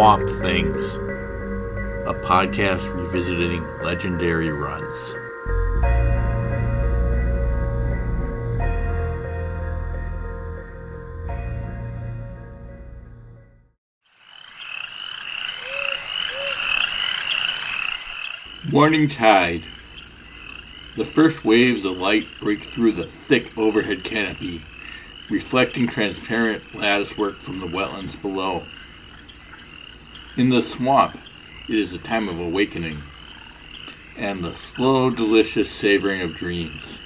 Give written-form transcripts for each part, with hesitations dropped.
Swamp Things, a podcast revisiting legendary runs. Morning tide. The first waves of light break through the thick overhead canopy, reflecting transparent latticework from the wetlands below. In the swamp, it is a time of awakening and the slow, delicious savoring of dreams.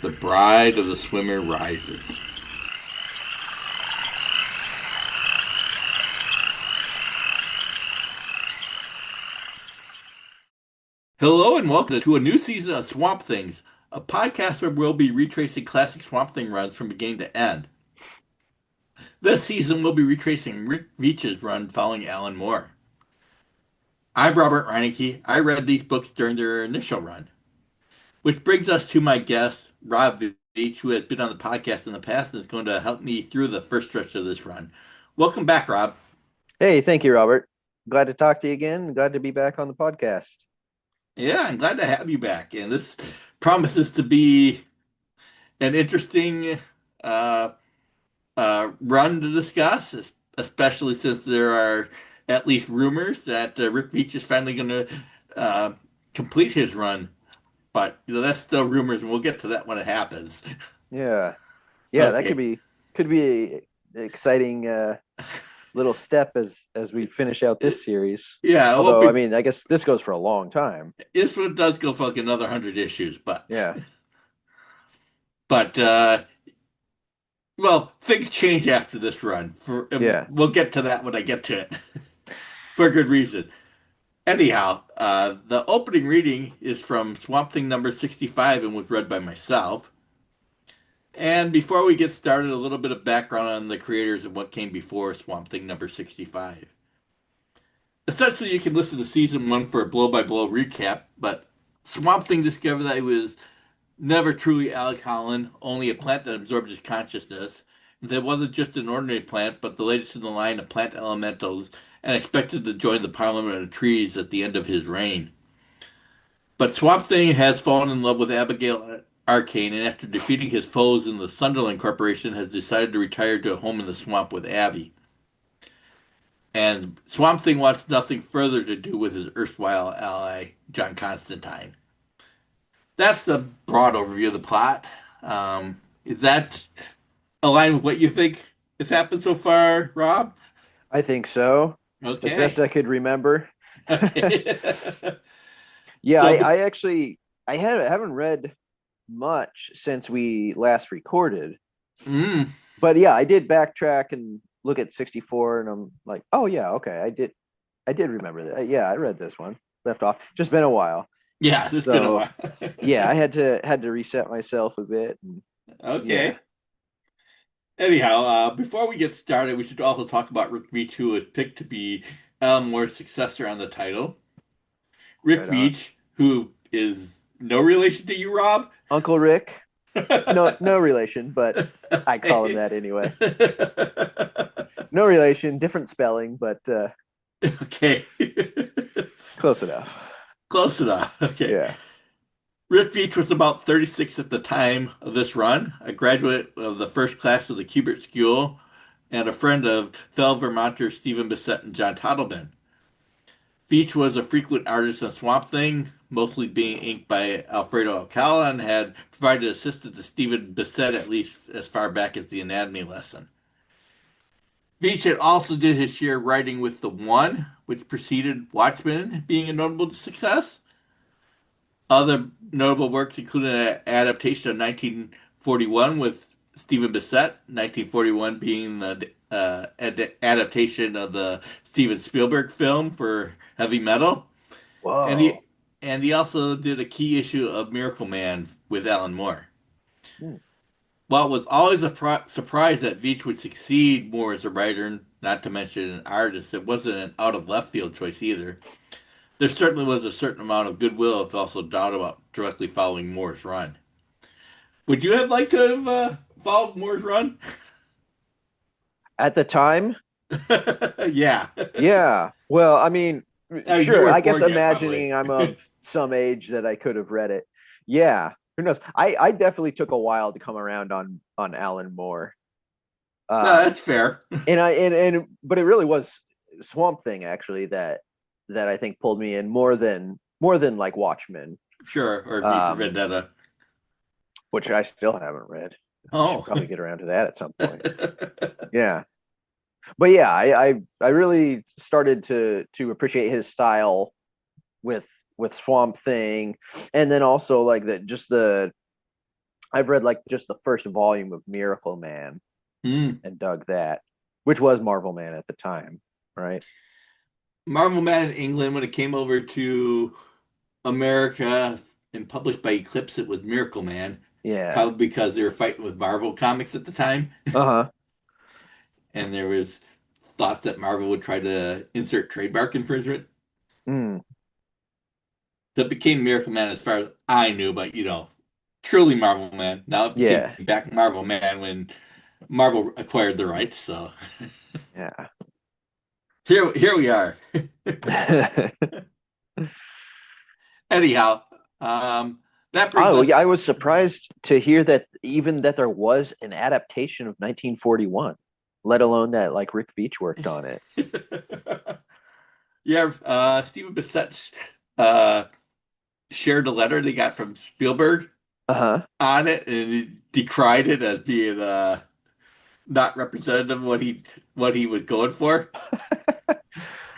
The bride of the swimmer rises. Hello and welcome to a new season of Swamp Things, a podcast where we'll be retracing classic Swamp Thing runs from beginning to end. This season, we'll be retracing Rick Veitch's run following Alan Moore. I'm Robert Reineke. I read these books during their initial run. Which brings us to my guest, Rob Veatch, who has been on the podcast in the past and is going to help me through the first stretch of this run. Welcome back, Rob. Hey, thank you, Robert. Glad to talk to you again. Glad to be back on the podcast. Yeah, I'm glad to have you back. And this promises to be an interesting run to discuss, especially since there are at least rumors that Rick Veitch is finally going to complete his run. But that's still rumors, and we'll get to that when it happens. Yeah, Okay. That could be an exciting little step as we finish out this series. Yeah, although I mean, I guess this goes for a long time. This one does go for like another 100 issues, but yeah. But well, things change after this run. We'll get to that when I get to it, for a good reason. Anyhow, the opening reading is from Swamp Thing number 65 and was read by myself. And before we get started, a little bit of background on the creators and what came before Swamp Thing number 65. Essentially, you can listen to season 1 for a blow-by-blow recap, but Swamp Thing discovered that he was never truly Alec Holland, only a plant that absorbed his consciousness. That wasn't just an ordinary plant, but the latest in the line of plant elementals, and expected to join the Parliament of Trees at the end of his reign. But Swamp Thing has fallen in love with Abigail Arcane, and after defeating his foes in the Sunderland Corporation, has decided to retire to a home in the swamp with Abby. And Swamp Thing wants nothing further to do with his erstwhile ally, John Constantine. That's the broad overview of the plot. Is that aligned with what you think has happened so far, Rob? I think so. Okay. As best I could remember. Okay. Yeah, so I haven't read much since we last recorded. But yeah, I did backtrack and look at 64, and I'm like, oh yeah, okay, I did remember that. Yeah, I read this one. Left off. Just been a while. Yeah, it's been a while. Yeah, I had to reset myself a bit. Okay. Yeah. Anyhow, before we get started, we should also talk about Rick Veitch, who was picked to be Alan Moore's successor on the title. Rick Veitch, who is no relation to you, Rob? Uncle Rick. No relation, but I call him that anyway. No relation, different spelling, but okay. Close enough. Close enough. Okay. Yeah. Rick Veitch was about 36 at the time of this run, a graduate of the first class of the Kubert School, and a friend of fellow Vermonters Stephen Bissett and John Toddleben. Veitch was a frequent artist on Swamp Thing, mostly being inked by Alfredo Alcala, and had provided assistance to Stephen Bissett at least as far back as the anatomy lesson. Veitch had also did his share writing with The One, which preceded Watchmen being a notable success. Other notable works include an adaptation of 1941 with Stephen Bissett, 1941 being the adaptation of the Steven Spielberg film for Heavy Metal. Whoa. And he also did a key issue of Miracle Man with Alan Moore. While it was always a surprise that Veitch would succeed more as a writer, not to mention an artist, it wasn't an out-of-left-field choice either. There certainly was a certain amount of goodwill if also doubt about directly following Moore's run. Would you have liked to have followed Moore's run? At the time, Yeah. Yeah. Well, I mean, You sure. I weren't guess born yet, probably. imagining I'm of some age that I could have read it. Yeah. Who knows? I definitely took a while to come around on Alan Moore. No, Um, that's fair. but it really was Swamp Thing actually that I think pulled me in more than like Watchmen. Sure, or V for Um, Vendetta. which I still haven't read. I should Oh. probably get around to that at some point. Yeah. But yeah, I really started to appreciate his style with Swamp Thing, and then also like that just the I've read like just the first volume of Miracle Man and dug that, which was Marvel Man at the time, right? Marvel Man in England, when it came over to America and published by Eclipse, it was Miracle Man. Yeah. Probably because they were fighting with Marvel Comics at the time. Uh-huh. And there was thoughts that Marvel would try to insert trademark infringement. Mm. That became Miracle Man as far as I knew, but truly Marvel Man. Now it became Yeah. back Marvel Man when Marvel acquired the rights. So Yeah. here we are. Anyhow, that brings Oh, us. yeah, I was surprised to hear that even that there was an adaptation of 1941, let alone that like Rick Veitch worked on it. Yeah, Stephen Bissett uh, shared a letter they got from Spielberg Uh-huh. on it, and he decried it as being not representative of what he was going for.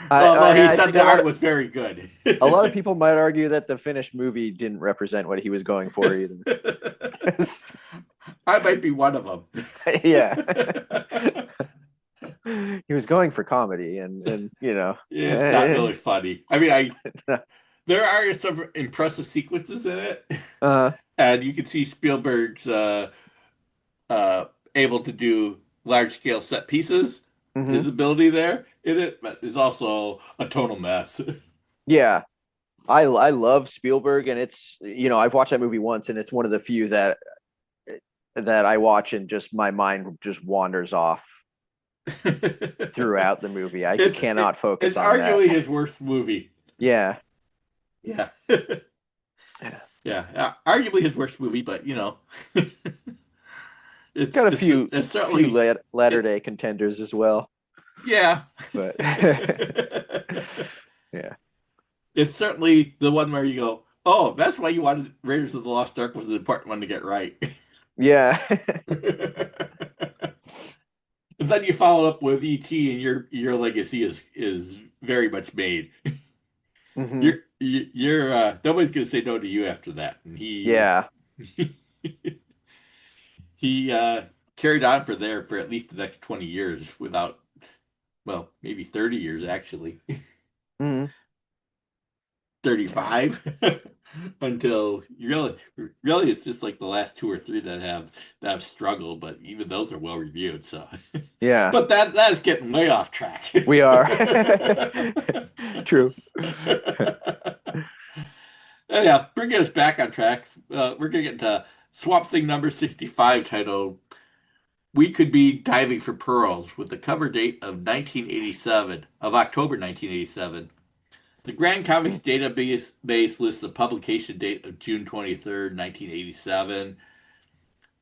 Although he I said think the art was very good. a lot of people might argue that the finished movie didn't represent what he was going for either. I might be one of them. Yeah. He was going for comedy and It's not really funny. I mean, there are some impressive sequences in it, and you can see Spielberg's uh, able to do large scale set pieces. mm-hmm. His ability there in it, but it's also a total mess. Yeah. I love Spielberg, and it's I've watched that movie once, and it's one of the few that I watch and just my mind just wanders off throughout the movie. I cannot focus it's on that. arguably his worst movie. Yeah. Yeah. Yeah. Arguably his worst movie, but Got a few it's certainly latter day contenders as well. yeah. But yeah. It's certainly the one where you go, oh, that's why you wanted Raiders of the Lost Ark was the important one to get right. Yeah. And then you follow up with ET, and your legacy is very much made. Mm-hmm. You're nobody's gonna say no to you after that. And Yeah. he carried on for at least the next 20 years without, well, maybe 30 years actually. Mm-hmm. 35 until really it's just like the last two or three that have struggled, but even those are well reviewed. So Yeah. but that's getting way off track. We are. True. Anyhow, bringing us back on track, we're gonna get to Swamp Thing number 65, titled "We Could Be Diving for Pearls," with the cover date of October 1987. The Grand Comics database lists the publication date of June 23rd, 1987.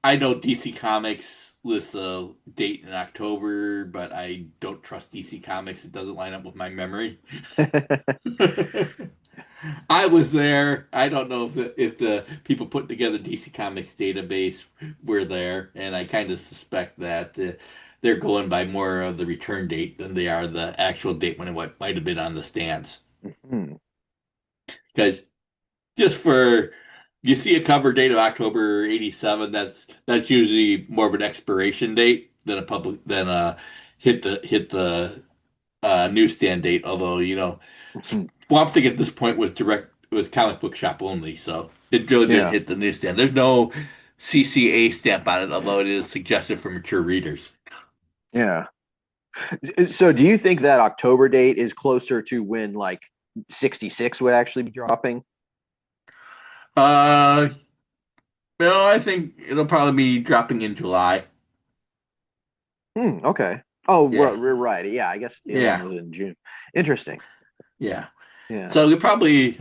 I know DC Comics lists a date in October, but I don't trust DC Comics. It doesn't line up with my memory. I was there. I don't know if the people putting together DC Comics database were there, and I kind of suspect that they're going by more of the return date than they are the actual date when it might have been on the stands. Mm-hmm. Because just for you see a cover date of October 87, that's usually more of an expiration date than a hit the newsstand date. Although Swamp Thing at this point was comic book shop only, so it really didn't hit the newsstand. There's no CCA stamp on it, although it is suggested for mature readers. Yeah. So do you think that October date is closer to when like 66 would actually be dropping? No, I think it'll probably be dropping in July. Okay. Oh, Yeah. right. Yeah, I guess the other one was in June. Interesting. Yeah. Yeah. So we're probably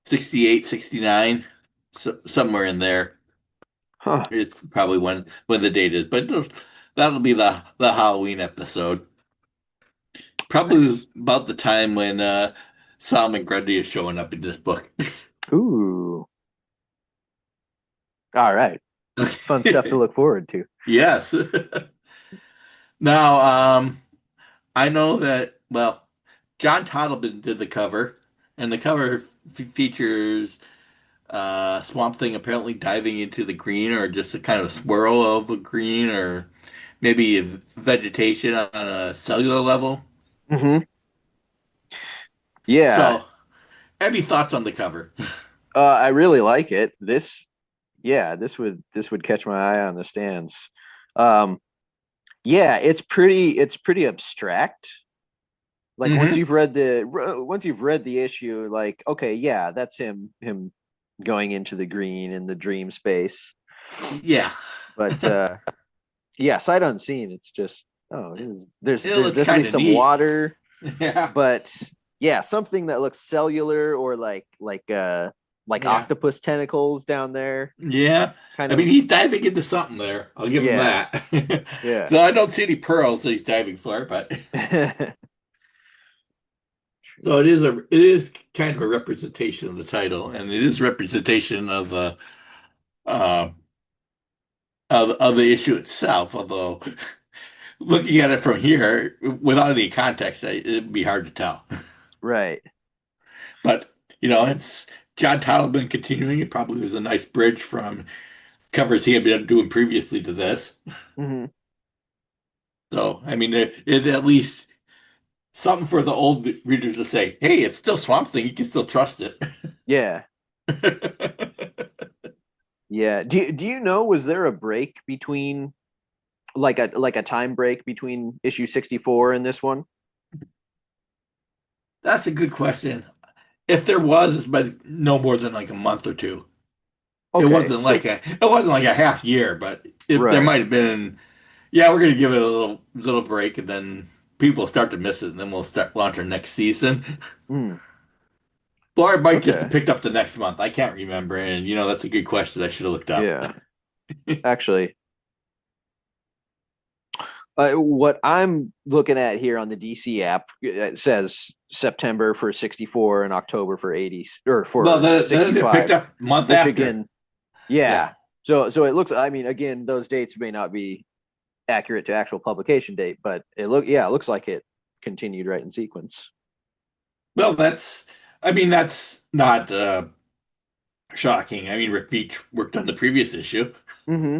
68, 69, so somewhere in there. Huh. It's probably when the date is, but that'll be the Halloween episode. Probably Nice. about the time when Solomon Grundy is showing up in this book. Ooh. All right. Fun stuff to look forward to. Yes. Now, I know that, well, John Toddleben did the cover, and the cover features Swamp Thing apparently diving into the green, or just a kind of swirl of a green, or maybe vegetation on a cellular level. Hmm. Yeah. So, any thoughts on the cover? I really like it. Yeah, this would catch my eye on the stands. Um, yeah, it's pretty abstract. Like Hmm. once you've read the issue, like, okay, yeah, that's him going into the green in the dream space. Yeah, But yeah, sight unseen, it's just, oh, it there's looks definitely kind of some neat. water, Yeah, but yeah, something that looks cellular, or like yeah, octopus tentacles down there. yeah. Kind I mean, of, he's diving into something there. I'll give him yeah, that. yeah. So I don't see any pearls that he's diving for, but so it is kind of a representation of the title, and it is representation of the uh, of the issue itself. Although looking at it from here without any context, it'd be hard to tell. Right. But it's John Toddleben continuing. It probably was a nice bridge from covers he had been doing previously to this. Hmm. So I mean, it's at least something for the old readers to say, "Hey, it's still Swamp Thing. You can still trust it." Yeah. Yeah. Do you know, was there a break between, like a time break between issue 64 and this one? That's a good question. If there was, it's been no more than like a month or two. It Okay. wasn't like So a half year, but there right. might have been. Yeah, we're gonna give it a little break, and then people start to miss it, and then we'll start launch our next season. Hmm. Or it might just have Okay. picked up the next month. I can't remember, and that's a good question. I should have looked up. Yeah. Actually, what I'm looking at here on the DC app, it says September for 64 and October for 80, or Well, for then it picked 65, up month which after. again, Yeah. yeah. So it looks, I mean, again, those dates may not be accurate to actual publication date, but it looks like it continued right in sequence. Well, that's not shocking. I mean, Rick Veitch worked on the previous issue. Hmm.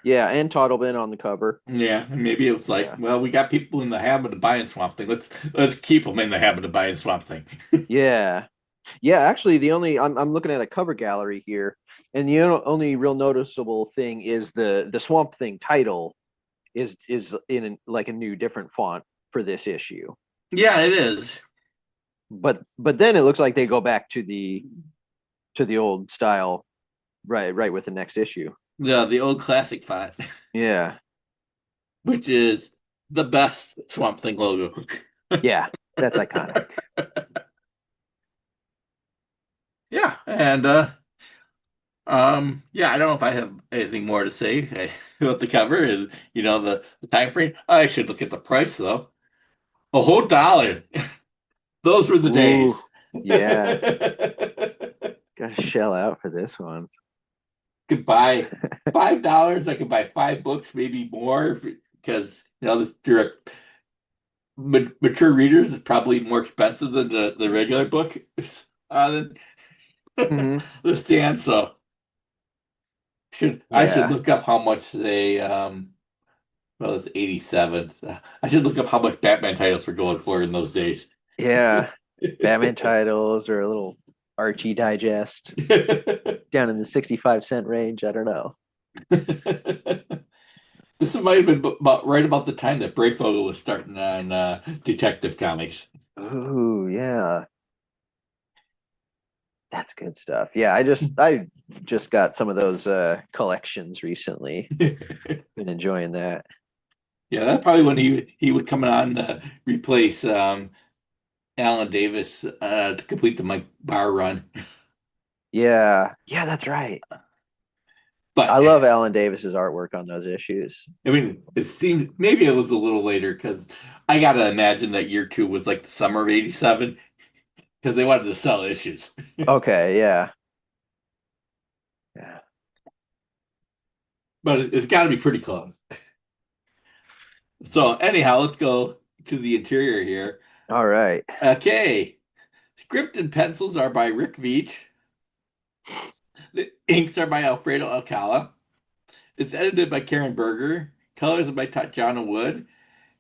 Yeah, and Toddleben on the cover. Yeah, and maybe it was like, Yeah. well, we got people in the habit of buying Swamp Thing. Let's keep them in the habit of buying Swamp Thing. Yeah. Yeah, actually, I'm looking at a cover gallery here, and the only real noticeable thing is the Swamp Thing title is in like a new different font for this issue. Yeah, it is. But then it looks like they go back to the old style, right with the next issue. Yeah, the old classic font, Yeah. which is the best Swamp Thing logo. Yeah, that's iconic. Yeah, and yeah, I don't know if I have anything more to say about the cover and the time frame. I should look at the price though. A whole dollar. Those were the Ooh, days. yeah. Gotta shell out for this one. Could buy $5. I could buy 5 books, maybe more, because the direct mature readers is probably more expensive than the regular book. Than Hmm. the stand. So I should Yeah. look up how much they well, it's 87. I should look up how much Batman titles were going for in those days. Yeah. Batman titles or a little Archie digest down in the 65-cent range. I don't know. This might have been right about the time that Brayfogle was starting on Detective Comics. Ooh, yeah. That's good stuff. Yeah, I just got some of those collections recently. Been enjoying that. Yeah, that's probably when he was coming on to replace Alan Davis to complete the Mike Barr run. Yeah, yeah, that's right. I But love Alan Davis's artwork on those issues. I mean, it seemed maybe it was a little later because I gotta imagine that year two was like the summer of '87 because they wanted to sell issues. Okay, yeah. Yeah. But it's got to be pretty close. So anyhow, let's go to the interior here. All right. Okay, script and pencils are by Rick Veitch. The inks are by Alfredo Alcala. It's edited by Karen Berger. Colors are by Tatjana Wood.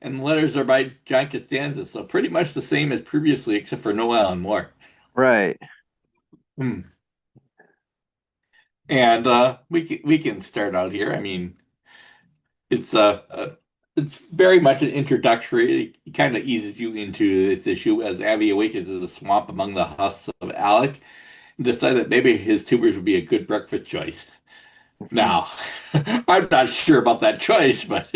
And the letters are by John Costanza. So pretty much the same as previously, except for Noel and Moore. Right. Hmm. And we can start out here. I mean, it's it's very much an introductory. It kind of eases you into this issue as Abby awakens in the swamp among the husks of Alec and decide that maybe his tubers would be a good breakfast choice. Mhm. Now, I'm not sure about that choice, but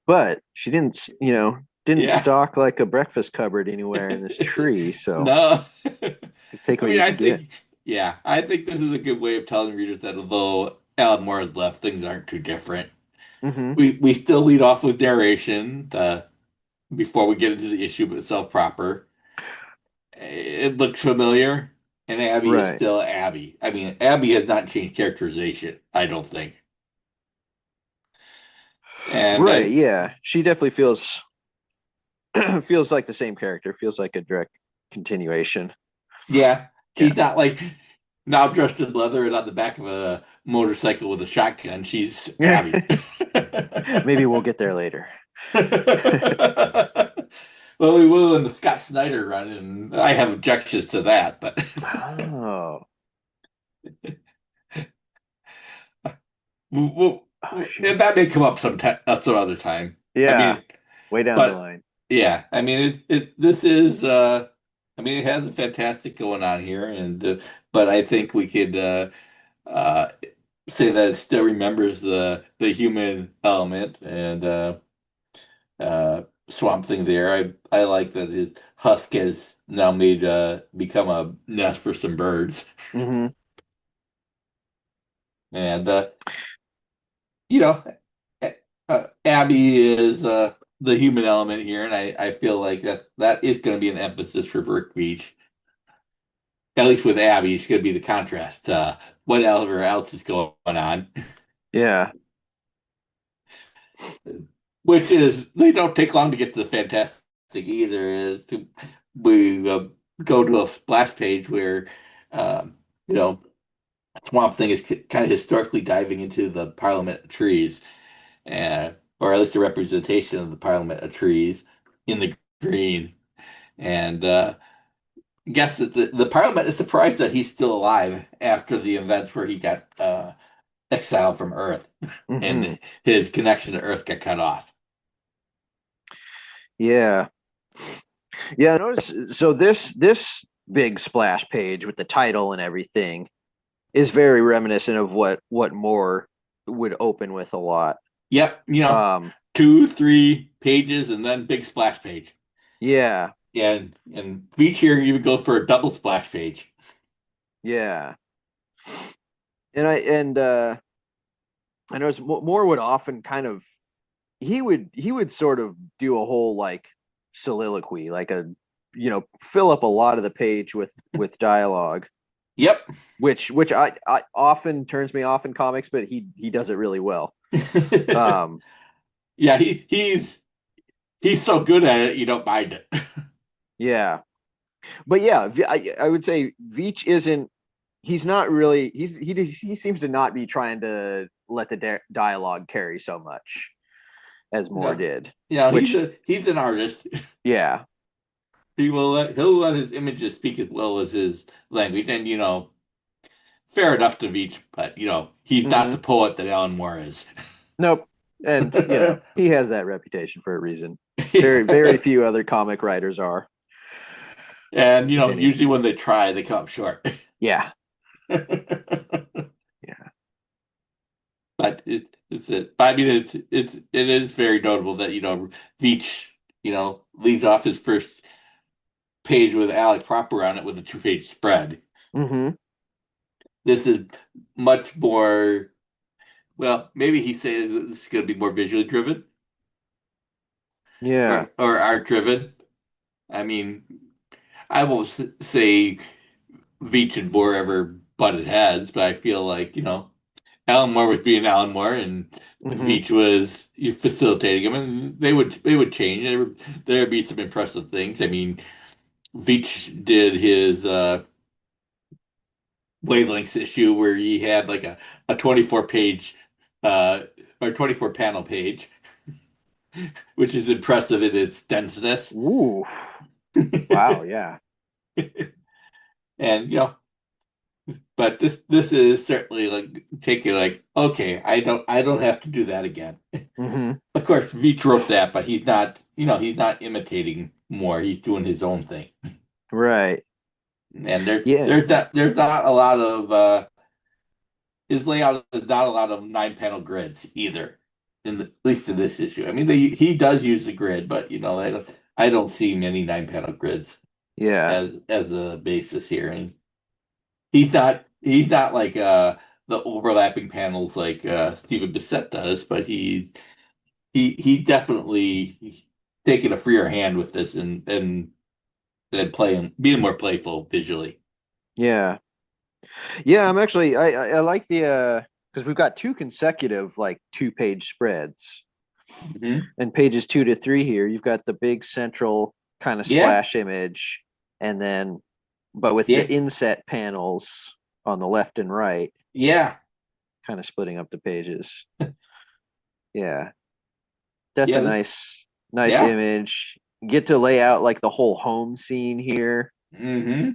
But she didn't, didn't yeah, stock like a breakfast cupboard anywhere in this tree, so no. take I what mean, you could get. I think this is a good way of telling readers that although Alan Moore has left, things aren't too different. Hmm. We still lead off with narration before we get into the issue itself proper. It looks familiar, and Abby is Right. still Abby. I mean, Abby has not changed characterization, I don't think. And Right, yeah. She definitely feels feels like the same character, feels like a direct continuation. yeah, Yeah. she's not like now dressed in leather and on the back of a motorcycle with a shotgun. She's Abby. Maybe we'll get there later. Well, we will in the Scott Snyder run, and I have objections to that, but Oh, we'll, oh shoot. that may come up some other time. I Yeah, mean, way down the but line. yeah, I mean, this is, I mean, it has a fantastic going on here, and but I think we could uh, say that it still remembers the human element and Swamp Thing there. I like that his husk has now made become a nest for some birds, Hmm. and you know, Abby is the human element here, and I feel like that is going to be an emphasis for Rick Beach. At least with Abby, it's going to be the contrast. Whatever else is going on, Yeah. which is they don't take long to get to the fantastic either. We go to a splash page where um, you know Swamp Thing is kind of historically diving into the Parliament of Trees, or at least a representation of the Parliament of Trees in the green, and guess that the Parliament is surprised that he's still alive after the events where he got exiled from Earth Hmm. and his connection to Earth got cut off. Yeah. Yeah, I notice so this big splash page with the title and everything is very reminiscent of what Moore would open with a lot. Yep, 2, 3 pages and then big splash page. Yeah. And Veach here even goes for a double splash page. Yeah. And I noticed Moore would often kind of he would sort of do a whole like soliloquy, like a fill up a lot of the page with dialogue, Yep. which I often turns me off in comics, but he does it really well. Um, Yeah, he's so good at it, you don't mind it. yeah, but yeah, I would say Veach isn't. He's not really. He seems to not be trying to let the dialogue carry so much as Moore No, did. yeah, Which, he's an artist. yeah. He'll let his images speak as well as his language, and fair enough to Veach, but he's not the Hmm. poet that Alan Moore is. Nope. And he has that reputation for a reason. Very few other comic writers are. And If any. usually when they try, they come up short. Yeah. But Yeah. but I mean, it is very notable that Veitch leads off his first page with Alec proper on it with a 2-page spread. Mm-hmm. This is much more. Well, maybe he says it's going to be more visually driven. Yeah. Or art driven. I mean, I won't say Veitch and Moore ever butted heads, but I feel like, Alan Moore was being Alan Moore and Mm-hmm. Veitch was facilitating him, and they would change. There'd be some impressive things. I mean, Veitch did his wavelengths issue where he had like a 24 page or 24 panel page, which is impressive in its denseness. Ooh. Wow, yeah. And but this is certainly like taking like, okay, I don't have to do that again. Mm-hmm. Of course, Veitch wrote that, but he's not, he's not imitating more. He's doing his own thing. Right. And Yeah. there's not a lot of his layout is not a lot of 9-panel grids either. At least in this issue. I mean, he does use the grid, but I don't see many 9-panel grids Yeah. as a basis here. And he's not like the overlapping panels like Stephen Bissett does, but he definitely taking a freer hand with this and playing being more playful visually. Yeah. Yeah, I'm actually I like the because we've got two consecutive like 2-page spreads. Mm-hmm. And pages 2 to 3 here, you've got the big central kind of Yeah, splash image, and then but with yeah, the inset panels on the left and right, yeah, kind of splitting up the pages. Yeah. That's a yeah, nice yeah. image. Get to lay out like the whole home scene here. Mm-hmm.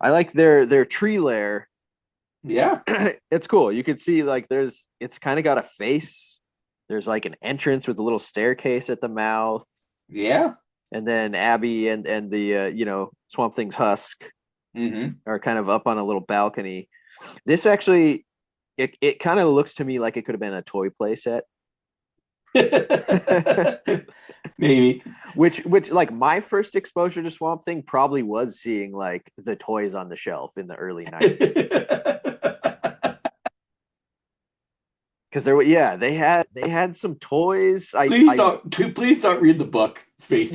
I like their tree lair. Yeah, It's cool. You can see like it's kind of got a face. There's like an entrance with a little staircase at the mouth, yeah. and then Abby and the Swamp Thing's husk Mm-hmm. are kind of up on a little balcony. This actually it kind of looks to me like it could have been a toy play set. Maybe. which like my first exposure to Swamp Thing probably was seeing like the toys on the shelf in the early 90s. Because they had some toys. Please don't read the book FaceTime.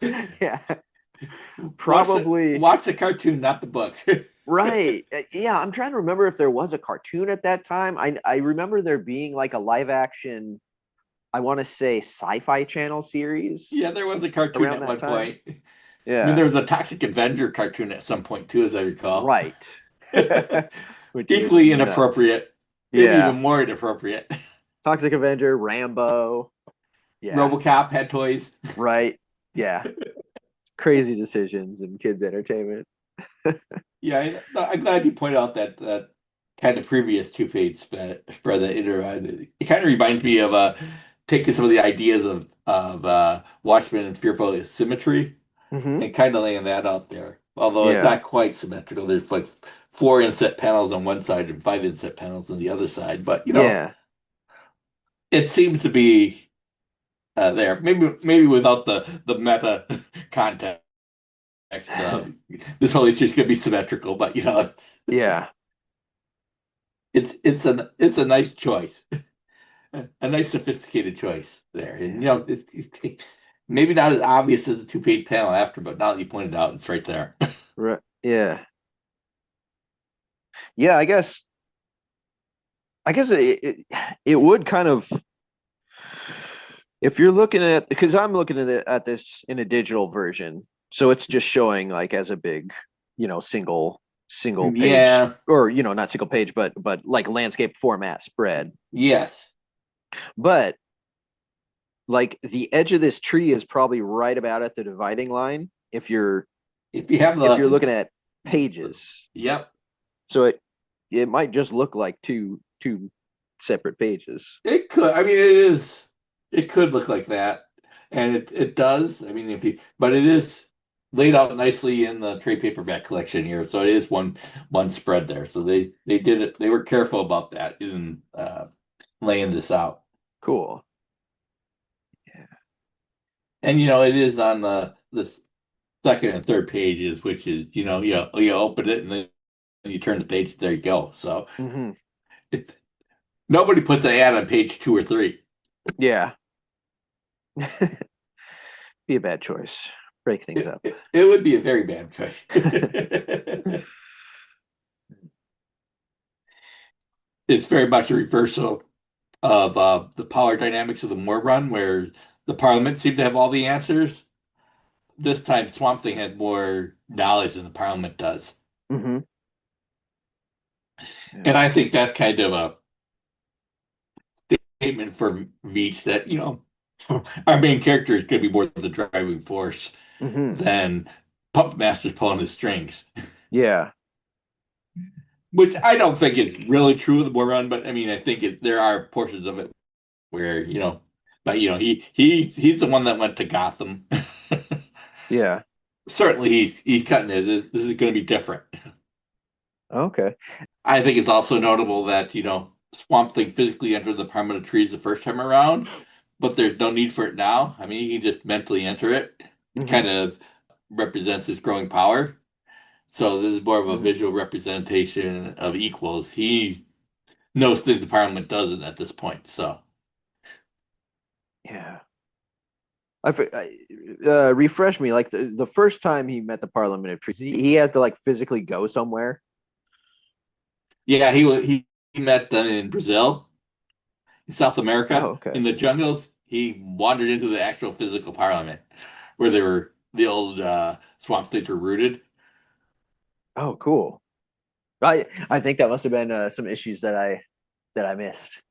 Yeah. Yeah. Probably watch the cartoon, not the book. right. Yeah, I'm trying to remember if there was a cartoon at that time. I remember there being like a live action, I want to say Sci-Fi Channel series. Yeah, there was a cartoon at one time. point. Yeah. I mean, there was a Toxic Avenger cartoon at some point too, as I recall. Right. Equally inappropriate. Maybe even more inappropriate. Toxic Avenger, Rambo. Yeah. RoboCop had toys. Right. Yeah. Crazy decisions in kids' entertainment. Yeah, I'm glad you pointed out that kind of previous 2-page spread that it kind of reminds me of taking some of the ideas of Watchmen and Fearful Symmetry and kind of laying that out there. Although it's not quite symmetrical. There's like 4 inset panels on one side and 5 inset panels on the other side. But it seems to be there. Maybe without the meta context. This whole issue is going to be symmetrical, but yeah, it's a nice choice, a nice sophisticated choice there, and it's maybe not as obvious as the 2-page panel after, but now that you pointed out, it's right there. Right. Yeah. Yeah, I guess it would kind of, if you're looking at, because I'm looking at this in a digital version, so it's just showing like as a big, single page, or not single page, but like landscape format spread. Yes. But like the edge of this tree is probably right about at the dividing line if you're looking at pages. Yep. So it might just look like two separate pages. It could. I mean, it could look like that, and it does. I mean, but it is laid out nicely in the trade paperback collection here. So it is one spread there. So they did it. They were careful about that in laying this out. Cool. Yeah. And it is on the second and third pages, which is you open it and then you turn the page. There you go. So it, nobody puts an ad on page 2 or 3. Yeah. Be a bad choice. Break things up. It would be a very bad choice. It's very much a reversal of the power dynamics of the Moore run, where the Parliament seemed to have all the answers. This time, Swamp Thing had more knowledge than the Parliament does. Yeah. And I think that's kind of a statement for Veitch that, our main character is going to be more the driving force than Puppet Master's pulling the strings. Yeah. Which I don't think it's really true of the Moore run, but I mean, I think there are portions of it where, but he's the one that went to Gotham. Yeah. Certainly he's cutting it. This is going to be different. Okay. I think it's also notable that, Swamp Thing physically entered the Department of Trees the first time around, but there's no need for it now. I mean, he can just mentally enter it. It kind of represents his growing power. So this is more of a visual representation of equals. He knows things the Parliament doesn't at this point. So, yeah. Refresh me. Like the first time he met the Parliament of Trees, he had to like physically go somewhere. Yeah, he met them in Brazil, in South America, in the jungles. He wandered into the actual physical Parliament, where the old swamp things were rooted. Oh, cool. I think that must have been some issues that I missed,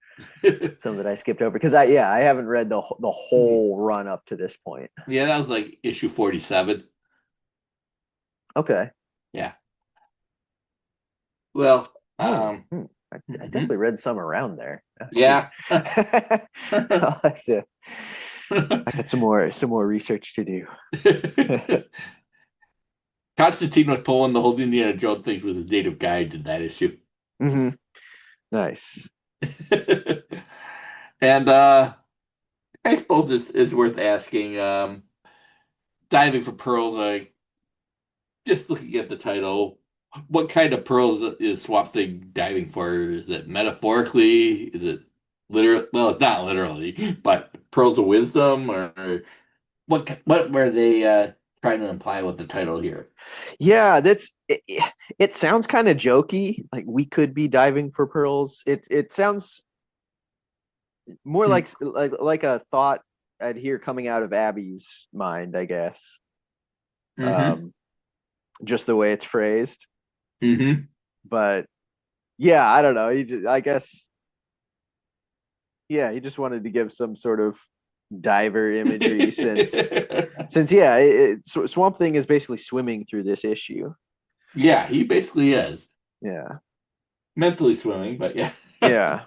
some that I skipped over because I haven't read the whole run up to this point. Yeah, that was like issue 47. Okay. Yeah. Well, I definitely read some around there. Yeah. I'll have to. I got some more research to do. Constantine was pulling the whole Indiana Jones things with his native guide in that issue. Nice. And I suppose it's worth asking, diving for pearls, just looking at the title, what kind of pearls is Swamp Thing diving for? Is it metaphorically? Is it literal? Well, it's not literally, but pearls of wisdom, or what were they trying to imply with the title here? Yeah, it sounds kind of jokey. Like we could be diving for pearls. It sounds more like a thought I'd hear coming out of Abby's mind, I guess. Just the way it's phrased. But yeah, I don't know. I guess. Yeah, he just wanted to give some sort of diver imagery since Swamp Thing is basically swimming through this issue. Yeah, he basically is. Yeah. Mentally swimming, but yeah. Yeah.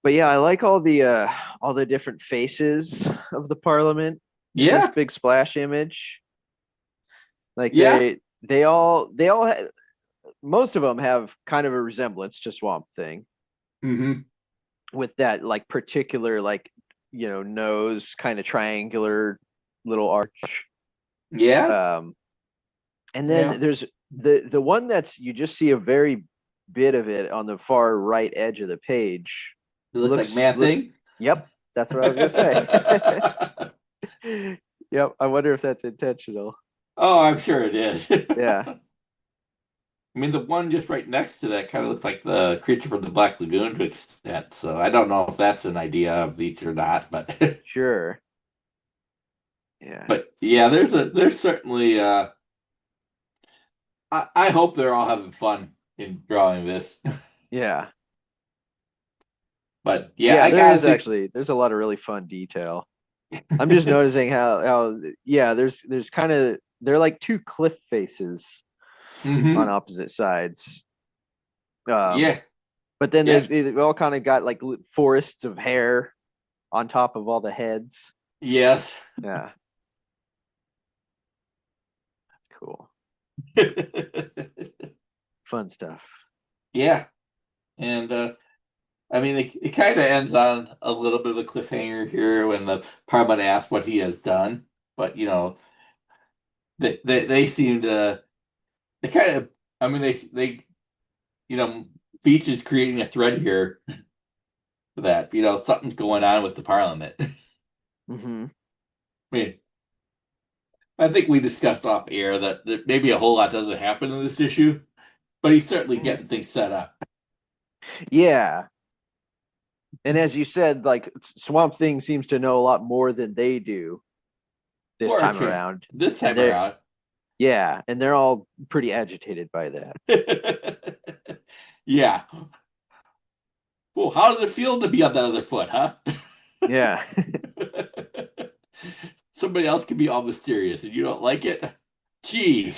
But yeah, I like all the different faces of the Parliament. Yeah. This big splash image. Like they all have, most of them have kind of a resemblance to Swamp Thing. With that like particular nose kind of triangular little arch. Yeah. And then there's the one that's you just see a very bit of it on the far right edge of the page. It looks like Man-Thing. Yep, that's what I was gonna say. Yep, I wonder if that's intentional. Oh, I'm sure it is. Yeah. I mean, the one just right next to that kind of looks like the creature from the Black Lagoon to extent. So I don't know if that's an idea of Veitch or not, but sure. Yeah. But yeah, there's certainly I hope they're all having fun in drawing this. Yeah. But yeah, there's a lot of really fun detail. I'm just noticing how there's kind of they're like two cliff faces on opposite sides. But then they've all kind of got like forests of hair on top of all the heads. Yes. Yeah. Cool. Fun stuff. Yeah. And I mean, it kind of ends on a little bit of a cliffhanger here when the Parliament asks what he has done. But, they seem to, they kind of, I mean, you know, Veitch is creating a thread here that, something's going on with the Parliament. Mm-hmm. I mean, I think we discussed off air that maybe a whole lot doesn't happen in this issue, but he's certainly getting things set up. Yeah. And as you said, like Swamp Thing seems to know a lot more than they do this time around. This time around. Yeah, and they're all pretty agitated by that. Yeah. Well, how does it feel to be on the other foot, huh? Yeah. Somebody else can be all mysterious and you don't like it? Gee.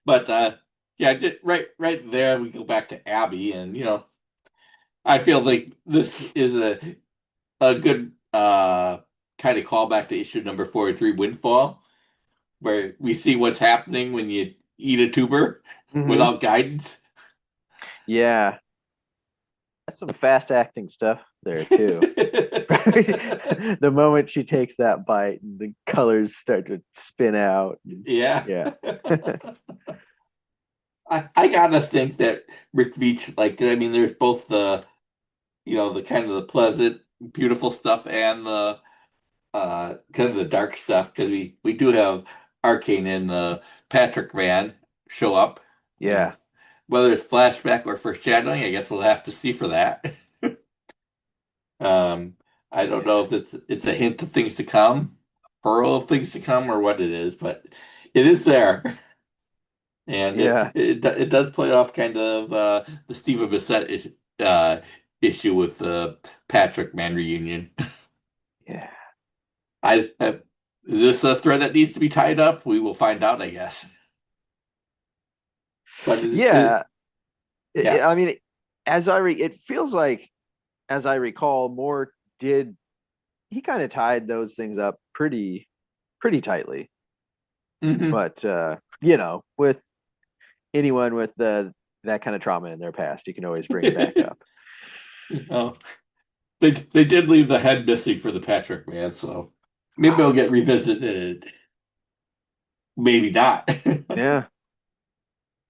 But yeah, right there we go back to Abby, and I feel like this is a good kind of callback to issue number 43, Windfall, where we see what's happening when you eat a tuber without guidance. Yeah. That's some fast acting stuff there too. The moment she takes that bite and the colors start to spin out. Yeah. Yeah. I gotta think that Rick Veitch, I mean, there's both the kind of the pleasant, beautiful stuff and the kind of the dark stuff, because we do have Arcane and the Patrick man show up. Yeah. And whether it's flashback or foreshadowing, I guess we'll have to see for that. I don't know if it's a hint of things to come, pearl of things to come, or what it is, but it is there. And it does play off kind of the Stephen Bissett issue with the Patrick man reunion. Yeah. Is this a thread that needs to be tied up? We will find out, I guess. But I mean, it feels like, as I recall, Moore he kind of tied those things up pretty tightly. Mm-hmm. But with anyone with that kind of trauma in their past, you can always bring it back up. They did leave the head missing for the Patrick man, so maybe it'll get revisited. Maybe not. Yeah.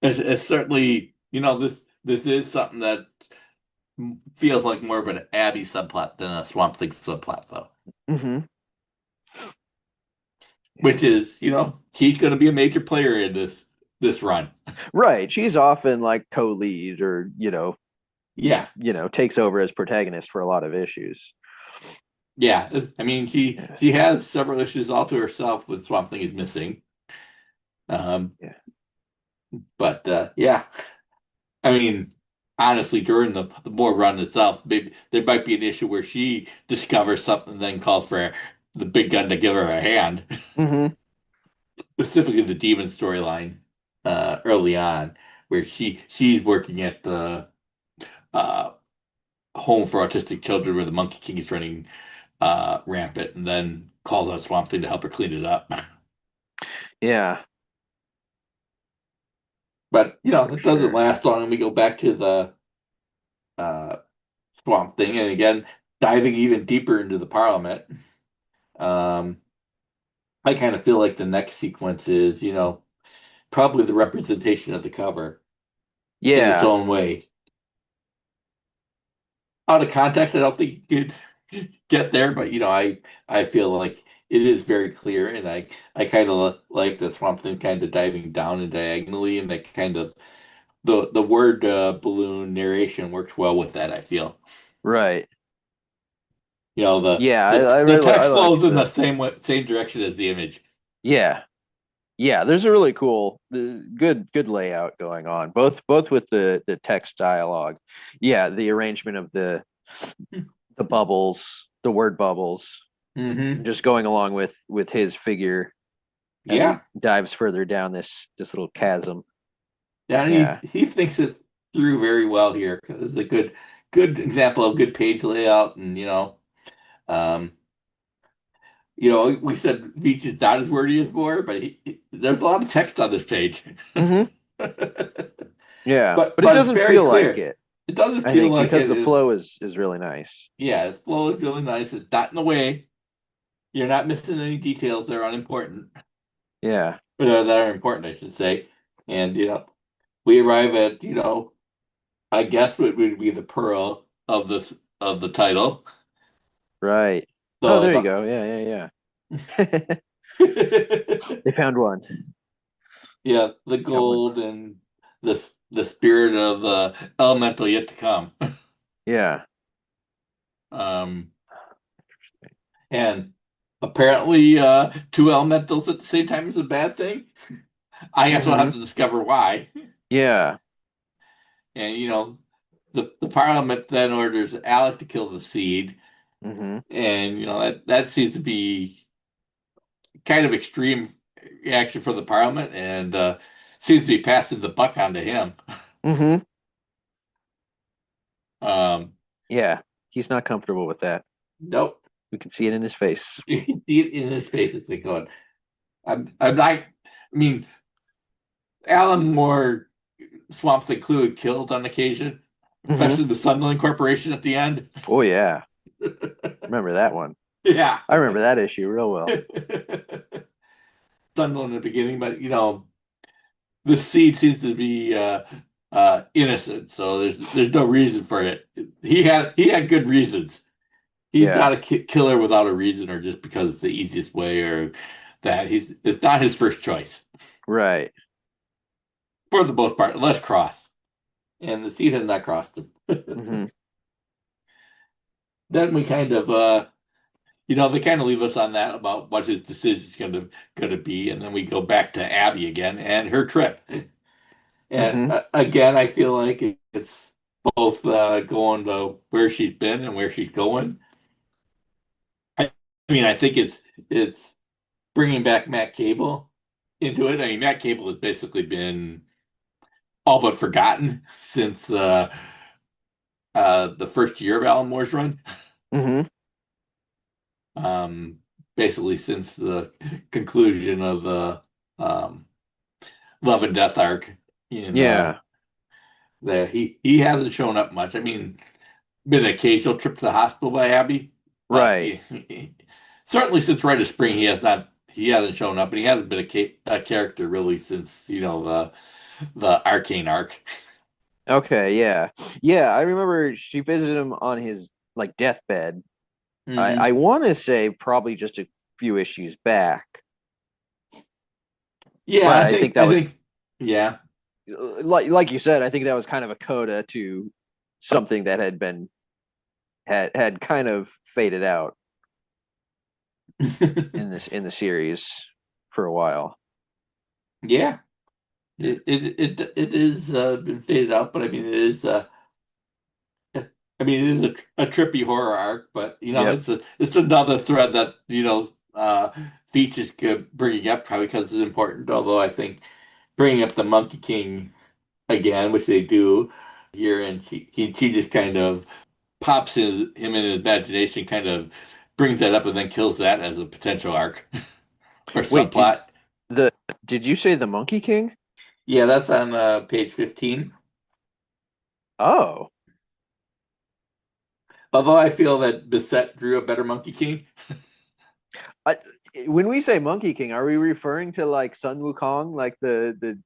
It's certainly, this is something that feels like more of an Abby subplot than a Swamp Thing subplot, though. Mm-hmm. Which is, she's going to be a major player in this run. Right. She's often like co-lead or, takes over as protagonist for a lot of issues. Yeah. I mean, she has several issues all to herself when Swamp Thing is missing. But yeah. I mean, honestly, during the Moore run itself, maybe there might be an issue where she discovers something and then calls for the big gun to give her a hand. Mm-hmm. Specifically the demon storyline early on, where she's working at the home for autistic children where the Monkey King is running rampant, and then calls out Swamp Thing to help her clean it up. Yeah. But it doesn't last long, and we go back to the Swamp Thing, and again diving even deeper into the Parliament. I kind of feel like the next sequence is, probably the representation of the cover. In its own way. Out of context, I don't think you could get there, but I feel like it is very clear, and I kind of like the Swamp Thing kind of diving down and diagonally, and that kind of the word balloon narration works well with that, I feel. Right. The text flows in the same direction as the image. Yeah. There's a really cool, good layout going on, both with the text dialogue. Yeah, the arrangement of the bubbles, the word bubbles, just going along with his figure. Yeah, dives further down this little chasm. Yeah, he thinks it through very well here, because it's a good example of good page layout, and Um, we said Veitch is not as wordy as Moore, but there's a lot of text on this page. Mm-hmm. Yeah, but but it it's doesn't very feel like clear. it. It doesn't I feel think like because it the is. flow is really nice. Yeah, the flow is really nice. It's not in the way. You're not missing any details that are unimportant. Yeah. That are important, I should say. And we arrive at I guess what would be the pearl of the title. Right. Oh, there you So go. Yeah. They found one. yeah, the Got one. gold and the spirit of the elemental yet to come. Yeah. Um, and apparently, two elementals at the same time is a bad thing. I guess we'll have Mm-hmm. to discover why. Yeah. And the Parliament then orders Alec to kill the seed, Mm-hmm. and that seems to be kind of extreme action for the Parliament, and seems to be passing the buck on to him. Mm-hmm. Um, Yeah. He's not comfortable with that. nope. We can see it in his face. You can see it in his face as they go. I'm not. I mean, Alan Moore, Swamp Thing Clue killed on occasion, Mm-hmm. especially the Sunderland Corporation at the end. Oh yeah. Remember that one. Yeah. I remember that issue real well. Sunderland in the beginning, but the seed seems to be innocent, so there's no reason for it. He had good reasons. He's Yeah. not a killer without a reason, or just because it's the easiest way, or that it's not his first choice Right. for the most part, unless Cross, and the seed has not crossed him. Mm-hmm. Then we kind of they kind of leave us on that about what his decision's gonna be, and then we go back to Abby again and her trip. And Mm-hmm. again, I feel like it's both going to where she's been and where she's going. I mean, I think it's bringing back Matt Cable into it. I mean, Matt Cable has basically been all but forgotten since the first year of Alan Moore's run. Mm-hmm. Um, Basically since the conclusion of the um, Love and Death arc in Yeah. there. He hasn't shown up much. I mean, been an occasional trip to the hospital by Abby, but Right. certainly since Rite of Spring, he hasn't shown up, and he hasn't been a character really since the Arcane arc. Okay, yeah. Yeah, I remember she visited him on his like deathbed. I Hmm. want to say probably just a few issues back, Yeah, but I think that was yeah, like you said, I think that was kind of a coda to something that had kind of faded out in the series for a while. yeah. It is been faded out, but I mean it is a trippy horror arc, but Yep. it's another thread that Veitch is bringing up probably because it's important. Although I think bringing up the Monkey King again, which they do here, and she just kind of pops him in his imagination, kind of brings that up, and then kills that as a potential arc or Wait, subplot. the did you say the Monkey King? Yeah, that's on page 15. Oh, Although I feel that Bissett drew a better Monkey King. I, when we say Monkey King, are we referring to like Sun Wukong, like the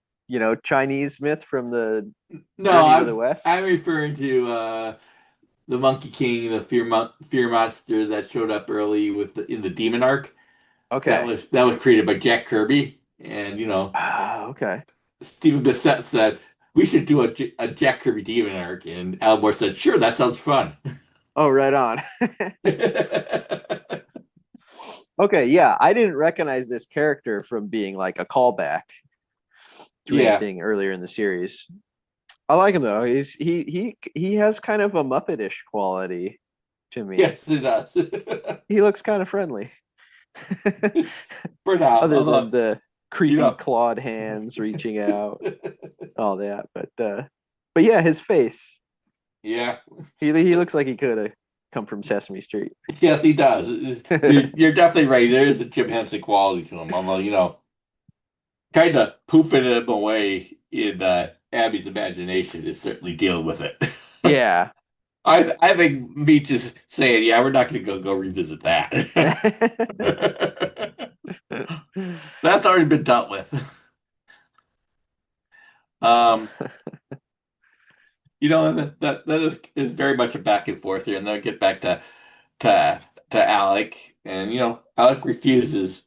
Chinese myth from the No, Journey to the West? I'm referring to the Monkey King, the fear monster that showed up early in the Demon arc. Okay. That was created by Jack Kirby, and Ah, okay. Stephen Bissett said we should do a Jack Kirby Demon arc, and Al Moore said, "Sure, that sounds fun." Oh, right on. Okay, yeah, I didn't recognize this character from being like a callback to Yeah. anything earlier in the series. I like him though. He has kind of a Muppetish quality to me. Yes, it does. He looks kind of friendly. For now, Other although than the creepy clawed hands reaching out, all that. But yeah, his face. yeah, He looks like he could have come from Sesame Street. Yes, he does. You're definitely right. There is a Jim Henson quality to him, although kind of poofing him away in Abby's imagination is certainly dealing with it. Yeah. I think Veitch is saying, yeah, we're not going to go revisit that. That's already been dealt with. And that is very much a back and forth here, and then get back to Alec, and Alec refuses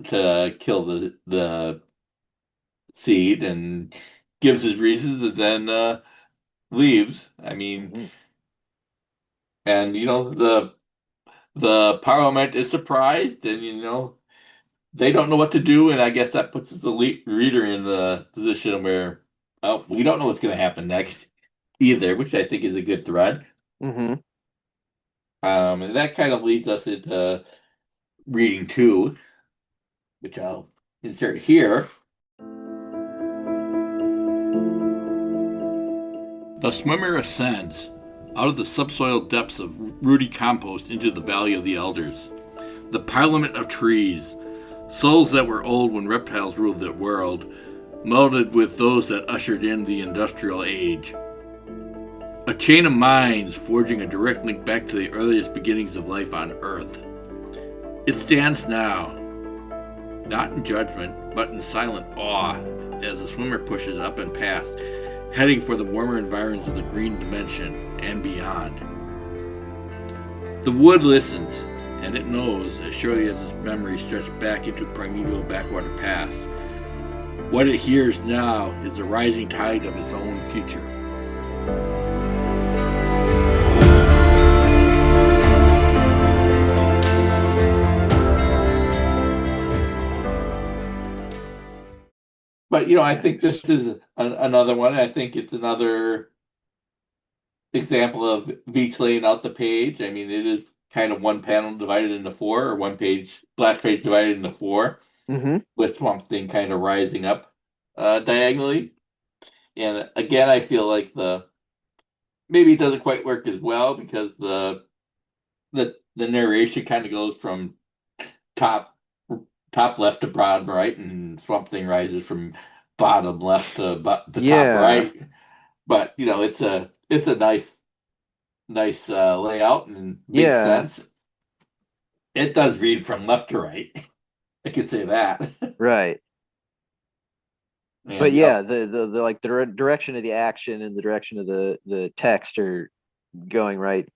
to kill the seed and gives his reasons, and then leaves. I mean, and the Parliament is surprised, and they don't know what to do, and I guess that puts the reader in the position where, oh, we don't know what's going to happen next either, which I think is a good thread. And that kind of leads us into reading 2, which I'll insert here. The swimmer ascends out of the subsoil depths of rooty compost into the Valley of the Elders, the Parliament of trees, souls that were old when reptiles ruled the world, melded with those that ushered in the industrial age. A chain of minds forging a direct link back to the earliest beginnings of life on Earth. It stands now, not in judgment, but in silent awe, as the swimmer pushes up and past, heading for the warmer environs of the green dimension and beyond. The wood listens, and it knows, as surely as its memory stretched back into primeval backwater past. What it hears now is the rising tide of its own future. But, I think this is another one. I think it's another example of Veitch laying out the page. I mean, it is kind of one panel divided into 4, or one splash page divided into 4, with Swamp Thing kind of rising up diagonally. And again, I feel like maybe it doesn't quite work as well, because the narration kind of goes from top left to bottom right, and Swamp Thing rises from bottom left to the top right. But it's a nice layout, and makes sense. It does read from left to right. I could say that. Right. And, but yeah, the direction of the action and the direction of the text are going right,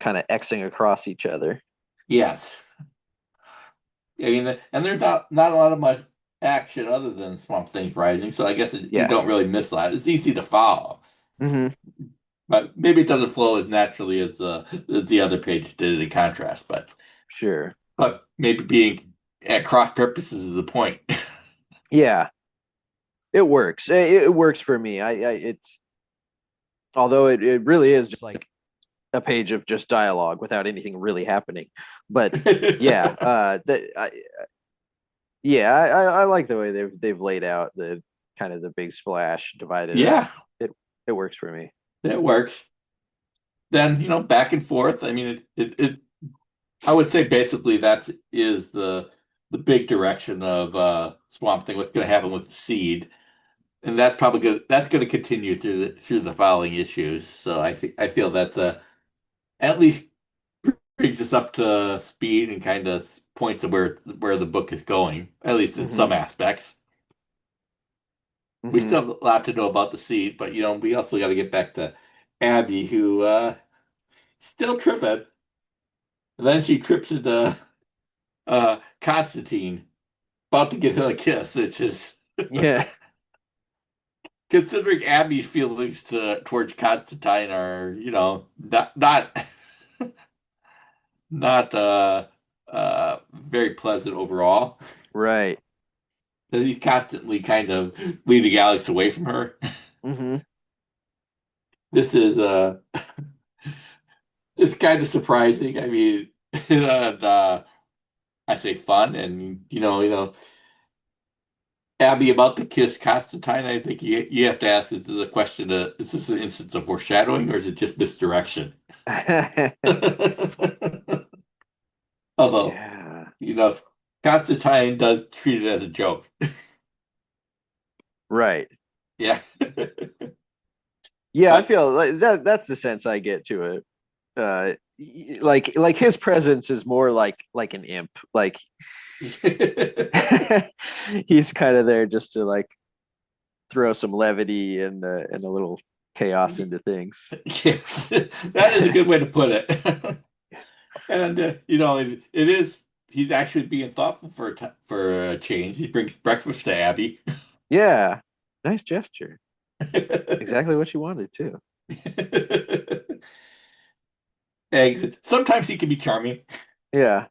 kind of Xing across each other. Yes. I mean, and there's not a lot of much action other than Swamp Thing's rising, so I guess you don't really miss that. It's easy to follow. But maybe it doesn't flow as naturally as the other page did in contrast. But sure. But maybe being at cross purposes is the point. Yeah, it works. It works for me. It's although it really is just like a page of just dialogue without anything really happening. But yeah, I like the way they've laid out the kind of the big splash divided. Yeah, it works for me. It works. Then back and forth. I mean, it I would say basically that is the big direction of Swamp Thing. What's going to happen with the seed, and that's probably going to continue through the following issues. So I feel that's at least brings us up to speed and kind of points to where the book is going, at least in some aspects. We still have a lot to know about the seed, but we also got to get back to Abby, who still tripping. And then she trips into Constantine, about to give him a kiss, which is considering Abby's feelings towards Constantine are not very pleasant overall. Right. He's constantly kind of leading Alex away from her. This is it's kind of surprising. I mean, and I say fun, and Abby, about the kiss Constantine, I think you have to ask, is this a question of, is this an instance of foreshadowing or is it just misdirection? Although, Yeah. Constantine does treat it as a joke. Right. Yeah. Yeah, I But feel like that's the sense I get to it. Like his presence is more like an imp. Like he's kind of there just to like throw some levity and a little chaos into things. yeah, that is a good way to put it. And it is. He's actually being thoughtful for a change. He brings breakfast to Abby. Yeah, nice gesture. Exactly what you wanted too. Eggs. Sometimes he can be charming. Yeah,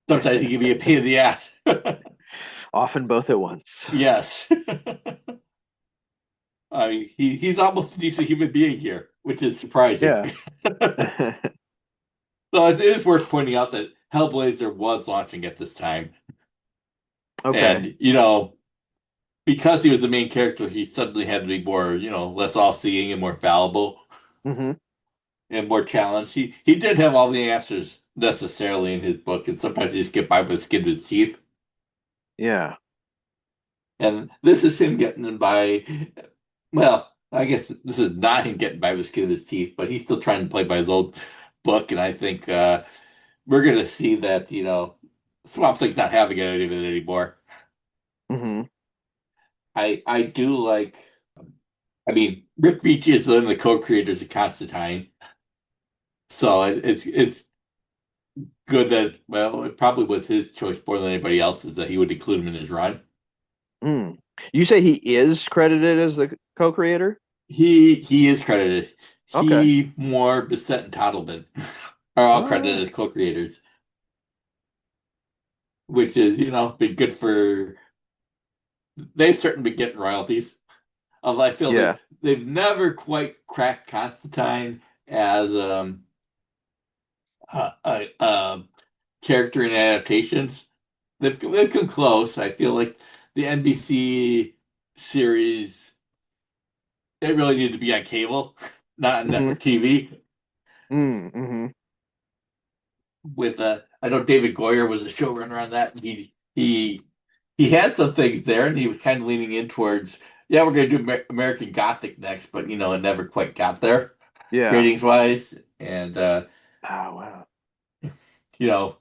Sometimes he can be a pain in the ass. often both at once. Yes. I mean, he's almost a decent human being here, which is surprising. Yeah. So it is worth pointing out that Hellblazer was launching at this time. Okay. And, because he was the main character, he suddenly had to be more, less all-seeing and more fallible Hmm. and more challenged. He did have all the answers necessarily in his book, and sometimes he just get by with the skin of his teeth. Yeah. And this is him getting by. Well, I guess this is not him getting by with the skin of his teeth, but he's still trying to play by his old book, and I think we're going to see that, Swamp Thing's not having any of it anymore. Hmm. I do like. I mean, Rick Veitch is one of the co-creators of Constantine, so it's good that, well, it probably was his choice more than anybody else's that he would include him in his run. Mm. You say he is credited as the co-creator? He is credited. Okay. He, Moore, Bissett, and Toddleman are all All credited right. as co-creators, which is, been good for. They've certainly been getting royalties. Although I feel Yeah. they've never quite cracked Constantine as a character in adaptations. They've come close. I feel like the NBC series, they really need to be on cable, not on Hmm. network TV. Mm-hmm. With I know David Goyer was a showrunner on that. And he had some things there, and he was kind of leaning in towards, yeah, we're going to do American Gothic next, but it never quite got there Yeah. ratings wise. And Oh wow. you know,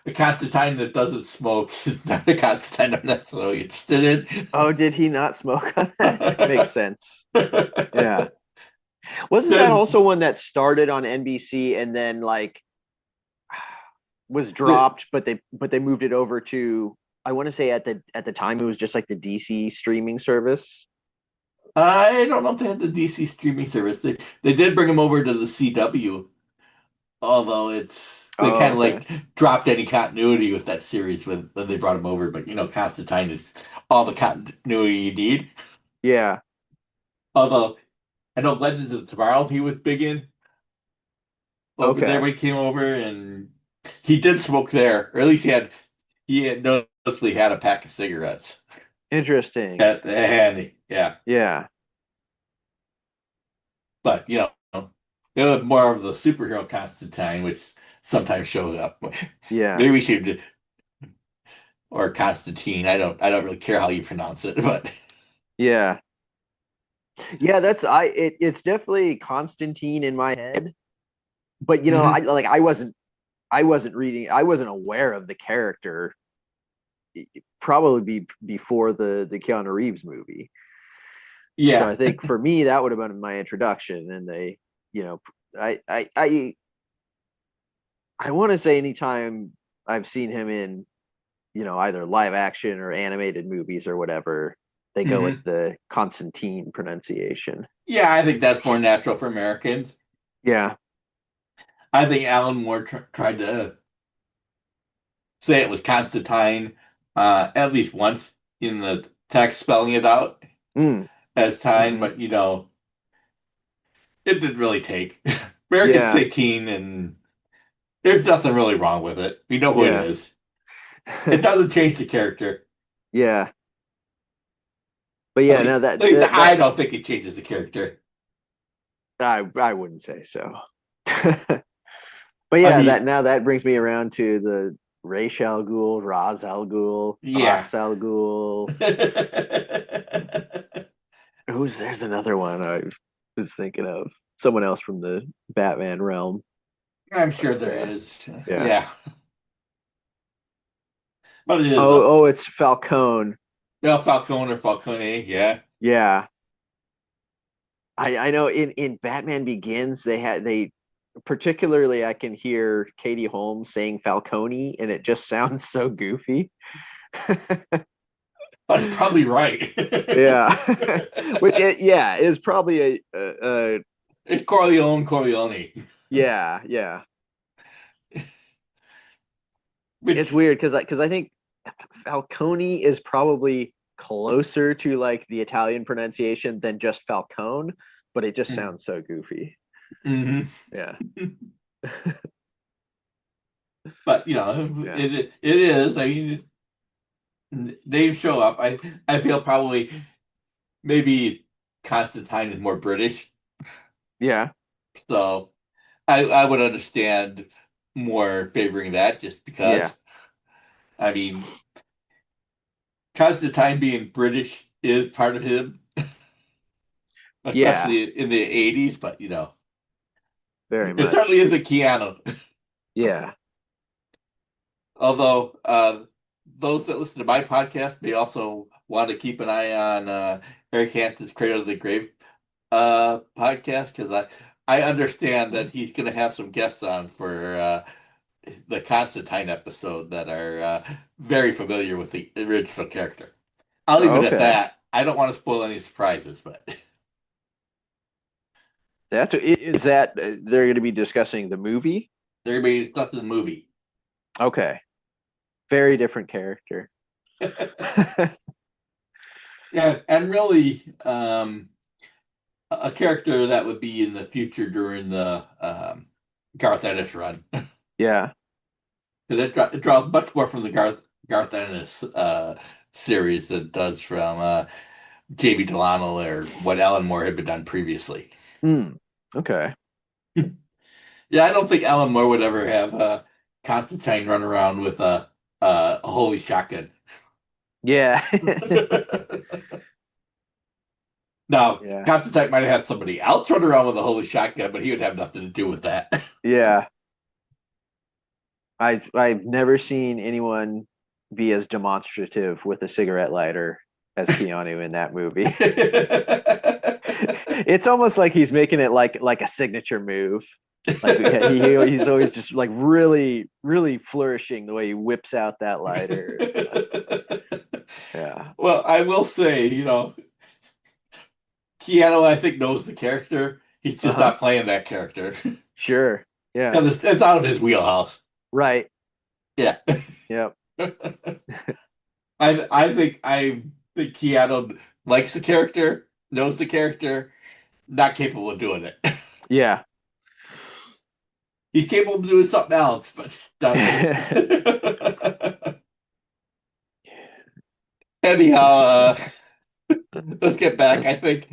a Constantine that doesn't smoke is not a Constantine I'm necessarily interested Oh, did he not smoke on that? Makes in. sense. Yeah. Wasn't that There's also one that started on NBC and then like was the dropped, but they moved it over to, I want to say at the time it was just like the DC streaming service. I don't know if they had the DC streaming service. They did bring him over to the CW, although they Oh, kind of okay. like dropped any continuity with that series when they brought him over. But Constantine is all the continuity you need. Yeah. Although I know Legends of Tomorrow he was big in over there Okay. when he came over, and he did smoke there, or at least he had noticeably had a pack of cigarettes Interesting. at the handy. Yeah, Yeah. but it was more of the superhero Constantine, which sometimes shows up. Yeah. Maybe we should, or Constantine. I don't really care how you pronounce it, but Yeah. Yeah, it's definitely Constantine in my head. But I Mhm. like I wasn't reading, I wasn't aware of the character probably before the Keanu Reeves movie. So Yeah, I think for me that would have been my introduction, and they, you know, I want to say anytime I've seen him in, either live action or animated movies or whatever, they go with hmm the Constantine pronunciation. yeah. I think that's more natural for Americans. Yeah. I think Alan Moore tried to say it was Constantine at least once in the text, spelling it out Mm. as time, Hmm. but it didn't really take. Americans Yeah. say teen, and there's nothing really wrong with it. We know who it Yeah. is. It doesn't change the character. Yeah. But yeah, at no, least I don't think it changes the character. I wouldn't say so. But yeah, that brings me around to the Ra's al Ghul, Ra's al Ghul, Yeah. Ra's al Ghul. There's another one I was thinking of. Someone else from the Batman realm. I'm sure there is. Yeah. But it is. It's Falcone. No, Falcone or Falcone, yeah. Yeah. I know in Batman Begins they particularly I can hear Katie Holmes saying Falcone and it just sounds so goofy. But it's probably right. Yeah. Which is probably a it's Corleone. Yeah. It's weird because I think Falcone is probably closer to like the Italian pronunciation than just Falcone, but it just sounds so goofy. Mm-hmm. Yeah. But it is. I mean, they show up. I feel probably maybe Constantine is more British. Yeah. So I would understand more favoring that just because. Yeah. I mean, Constantine being British is part of him, especially in the 80s, but very much. It certainly isn't Keanu. Yeah. Although those that listen to my podcast may also want to keep an eye on Eric Hansen's Cradle to the Grave podcast, because I understand that he's going to have some guests on for the Constantine episode that are very familiar with the original character. I'll leave it at that. I don't want to spoil any surprises, but they're going to be discussing the movie? They're going to be discussing the movie. Okay. Very different character. Yeah, and really a character that would be in the future during the Garth Ennis run. Yeah. Because it draws much more from the Garth Ennis series than it does from J.B. Delano or what Alan Moore had been done previously. Okay. Yeah, I don't think Alan Moore would ever have Constantine run around with a holy shotgun. Yeah. Now, Constantine might have had somebody else run around with a holy shotgun, but he would have nothing to do with that. Yeah. I've never seen anyone be as demonstrative with a cigarette lighter as Keanu in that movie. It's almost like he's making it like a signature move. Like he's always just like really, really flourishing the way he whips out that lighter. Yeah. Well, I will say, Keanu, I think, knows the character. He's just not playing that character. Sure. Yeah. Because it's out of his wheelhouse. Right. Yeah. Yep. I think Keanu likes the character, knows the character, not capable of doing it. Yeah. He's capable of doing something else, but doesn't. Anyhow, let's get back. I think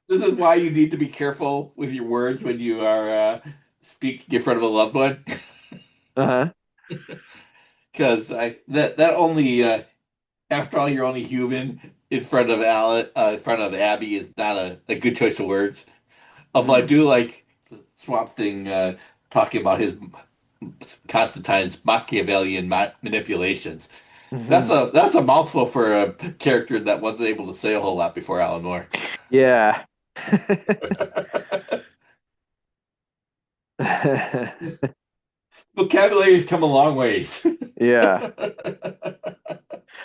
this is why you need to be careful with your words when you are speaking in front of a loved one. Because that only after all, you're only human. In front of Abby is not a good choice of words. Although I do like Swamp Thing talking about his Constantine's Machiavellian manipulations. Mm-hmm. That's a mouthful for a character that wasn't able to say a whole lot before Alan Moore. Yeah. Vocabulary's come a long ways. Yeah.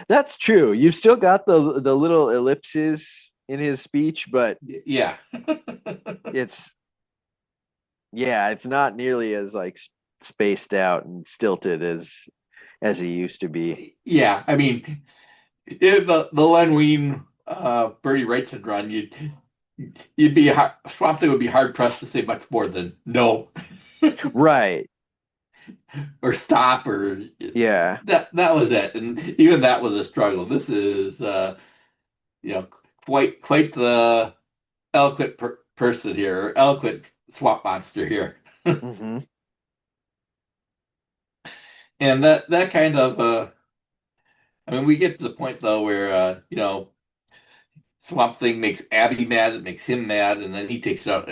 That's true. You've still got the little ellipses in his speech, but yeah. it's not nearly as like spaced out and stilted as he used to be. Yeah, I mean, in the Len Wein Bertie Wrightson run, you'd be Swamp Thing would be hard pressed to say much more than no. Right. Or stop, or yeah. That was it, and even that was a struggle. This is quite the eloquent person here, or eloquent swamp monster here. Mm-hmm. And that kind of I mean, we get to the point though where Swamp Thing makes Abby mad, it makes him mad, and then he takes out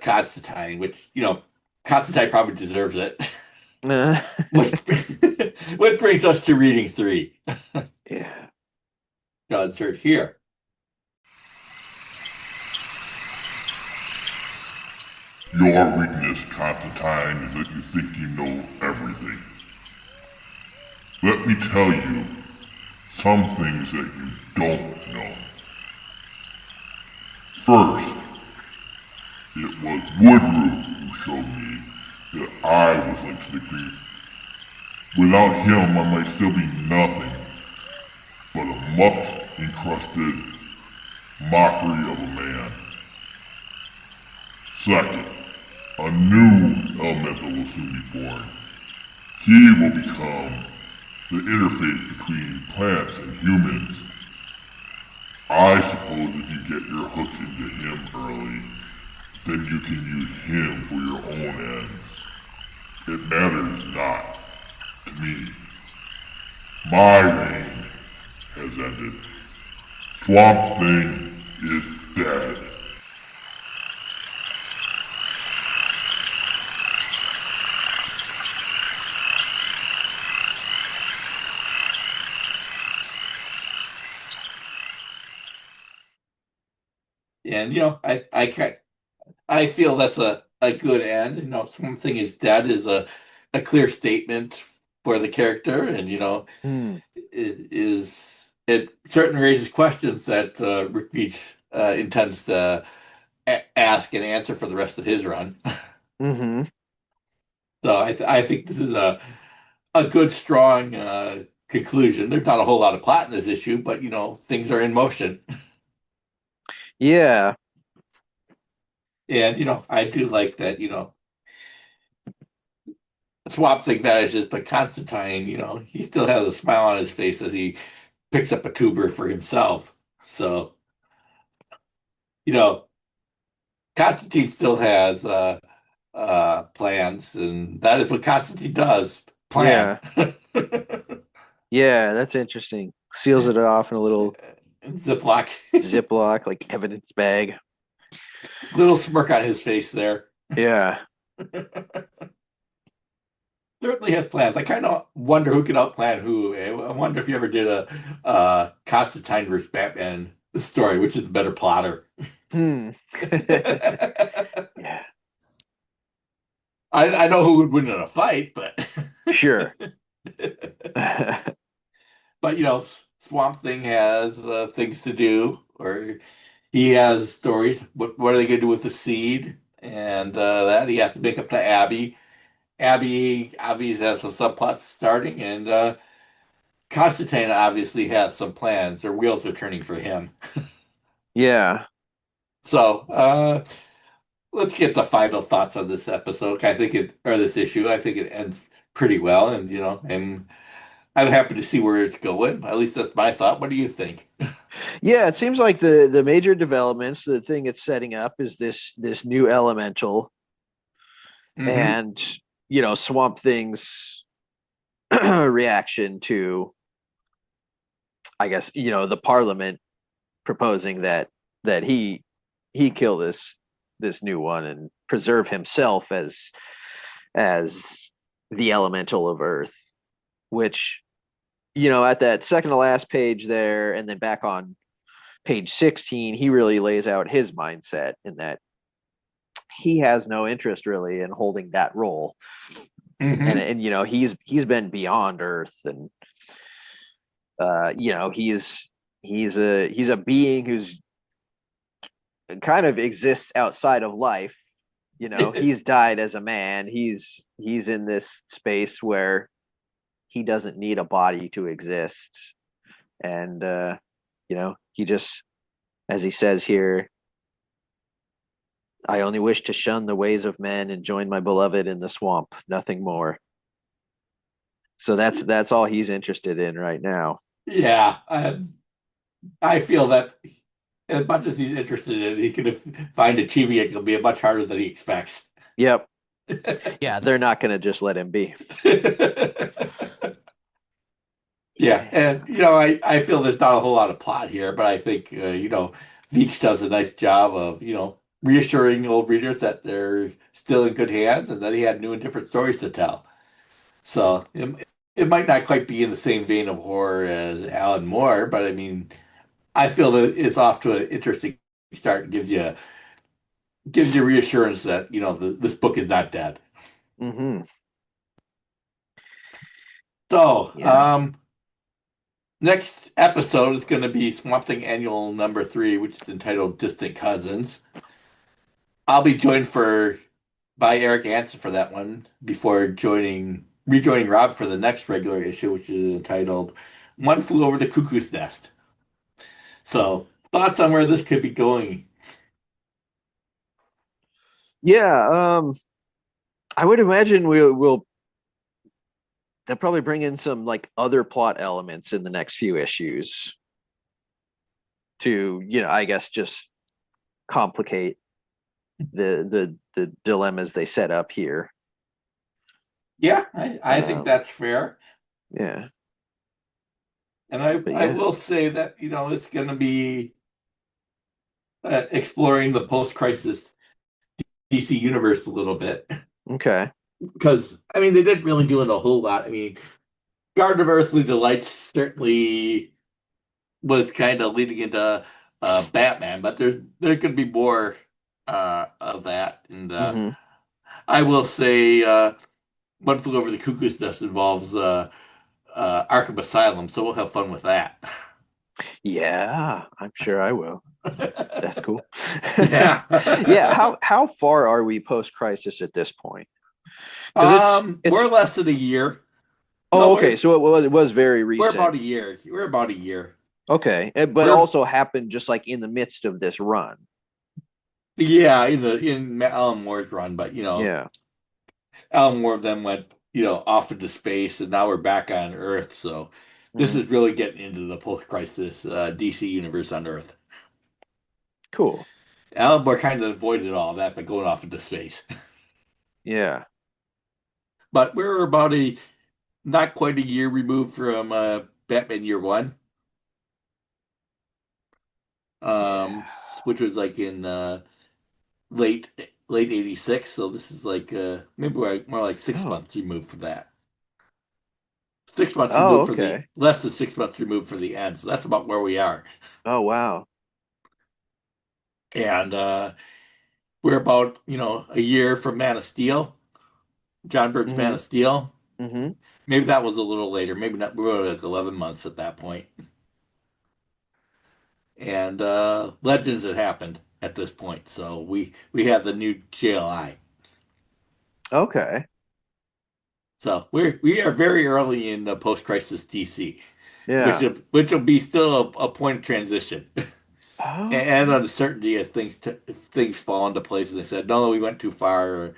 Constantine, which Constantine probably deserves it. Which, which brings us to reading 3. Yeah. I'll insert here. Your weakness, Constantine, is that you think you know everything. Let me tell you some things that you don't know. First, it was Woodrow who showed me that I was linked to the Green. Without him, I might still be nothing but a muck-encrusted mockery of a man. Second, a new elemental will soon be born. He will become the interface between plants and humans. I suppose if you get your hooks into him early, then you can use him for your own ends. It matters not to me. My reign has ended. Swamp Thing is dead. And I feel that's a good end. Swamp Thing is dead is a clear statement for the character, and it certainly raises questions that Rick Veitch intends to ask and answer for the rest of his run. Mm-hmm. So I think this is a good, strong conclusion. There's not a whole lot of plot in this issue, but things are in motion. Yeah. And I do like that, Swamp Thing vanishes, but Constantine, he still has a smile on his face as he picks up a tuber for himself. So, you know, Constantine still has plans, and that is what Constantine does, plan. Yeah. Yeah, that's interesting. Seals it off in a little Ziploc. Ziploc, like evidence bag. Little smirk on his face there. Yeah. Certainly has plans. I kind of wonder who could outplan who. I wonder if you ever did a Constantine versus Batman story, which is the better plotter. Yeah. I know who would win in a fight, but sure. But Swamp Thing has things to do, or he has stories. What are they going to do with the seed? And that he has to make up to Abby. Abby's has some subplots starting, and Constantine obviously has some plans. Their wheels are turning for him. Yeah. So let's get the final thoughts on this episode. This issue. I think it ends pretty well, and I'm happy to see where it's going. At least that's my thought. What do you think? Yeah, it seems like the major developments, the thing it's setting up is this new elemental, and Swamp Thing's reaction to, I guess, the Parliament proposing that he kill this new one and preserve himself as the elemental of Earth, which at that second to last page there, and then back on page 16, he really lays out his mindset in that he has no interest really in holding that role. And he's been beyond Earth, and he's a being who's kind of exists outside of life. He's died as a man. He's in this space where he doesn't need a body to exist. And he just, as he says here, I only wish to shun the ways of men and join my beloved in the swamp, nothing more. So that's all he's interested in right now. Yeah, I feel that as much as he's interested in it, he can find achieving it will be much harder than he expects. Yep. Yeah, they're not going to just let him be. Yeah, and I feel there's not a whole lot of plot here, but I think Veitch does a nice job of reassuring old readers that they're still in good hands and that he had new and different stories to tell. So it might not quite be in the same vein of horror as Alan Moore, but I mean, I feel that it's off to an interesting start and gives you reassurance that this book is not dead. Mm-hmm. So, Yeah. next episode is going to be Swamp Thing Annual number 3, which is entitled Distant Cousins. I'll be joined by Eric Hansen for that one before rejoining Rob for the next regular issue, which is entitled One Flew Over the Cuckoo's Nest. So, thoughts on where this could be going? Yeah, I would imagine they'll probably bring in some like other plot elements in the next few issues to, I guess just complicate the dilemmas they set up here. Yeah, I think that's fair. Yeah. And I will say that, it's going to be exploring the post-crisis DC universe a little bit. Okay. Because, I mean, they didn't really do it a whole lot. I mean, Garden of Earthly Delights certainly was kind of leading into Batman, but there could be more of that. And I will say One Flew Over the Cuckoo's Nest involves Arkham Asylum, so we'll have fun with that. Yeah, I'm sure I will. That's cool. Yeah. Yeah. How far are we post-crisis at this point? It's more or less than a year. Oh, okay. So it was very recent. We're about a year. We're about a year. Okay, but also happened just like in the midst of this run. Yeah, in Alan Moore's run, but yeah, Alan Moore then went off into space, and now we're back on Earth. So this is really getting into the post-crisis DC universe on Earth. Cool. Alan Moore kind of avoided all that by going off into space. Yeah, but we're about not quite a year removed from Batman Year One. Which was like in late '86. So this is like maybe more like 6 months removed from that. 6 months removed from the less than 6 months removed from the end. So that's about where we are. Oh wow. And we're about a year from Man of Steel, John Byrne's Man of Steel. Maybe that was a little later. Maybe not. We were like 11 months at that point. And Legends had happened at this point, so we have the new JLI. Okay. So we are very early in the post-crisis DC. Yeah. Which will be still a point of transition. And uncertainty as things fall into place. And they said, no, we went too far, or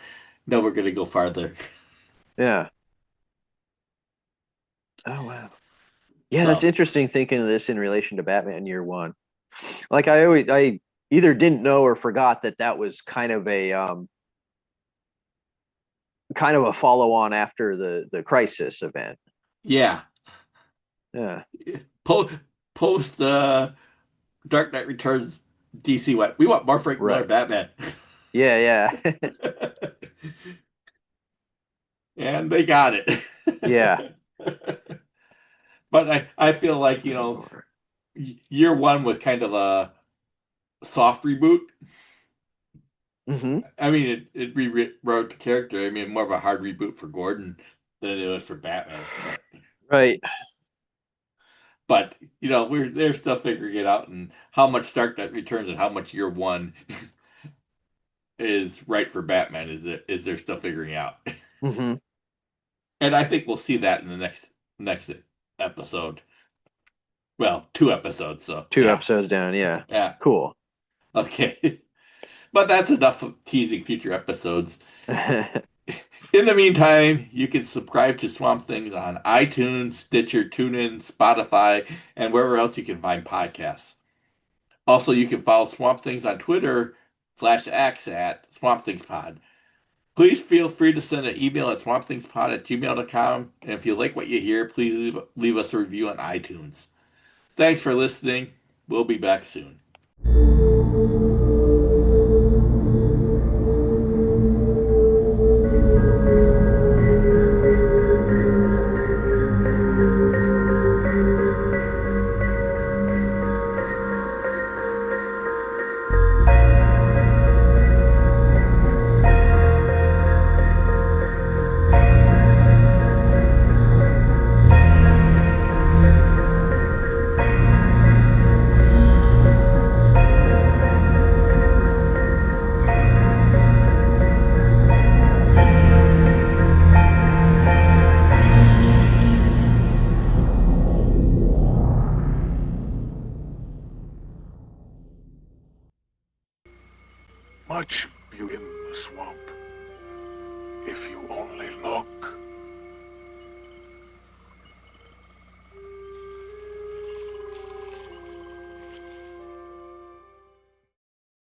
no, we're going to go farther. Yeah. Oh wow. Yeah, that's interesting thinking of this in relation to Batman Year One. Like I either didn't know or forgot that was kind of a follow-on after the Crisis event. Yeah. Yeah. Post Dark Knight Returns, DC went, we want more Frank Miller Batman. Yeah. And they got it. Yeah. But I feel like, Year One was kind of a soft reboot. I mean, it rewrote the character. I mean, more of a hard reboot for Gordon than it was for Batman. Right. But they're still figuring it out, and how much Dark Knight Returns and how much Year One is right for Batman is they're still figuring out. And I think we'll see that in the next episode. Well, 2 episodes. So 2 episodes down. Yeah. Yeah. Cool. Okay. But that's enough of teasing future episodes. In the meantime, you can subscribe to Swamp Things on iTunes, Stitcher, TuneIn, Spotify, and wherever else you can find podcasts. Also, you can follow Swamp Things on Twitter/X at Swamp Things Pod. Please feel free to send an email at swampthingspod@gmail.com. And if you like what you hear, please leave us a review on iTunes. Thanks for listening. We'll be back soon. Much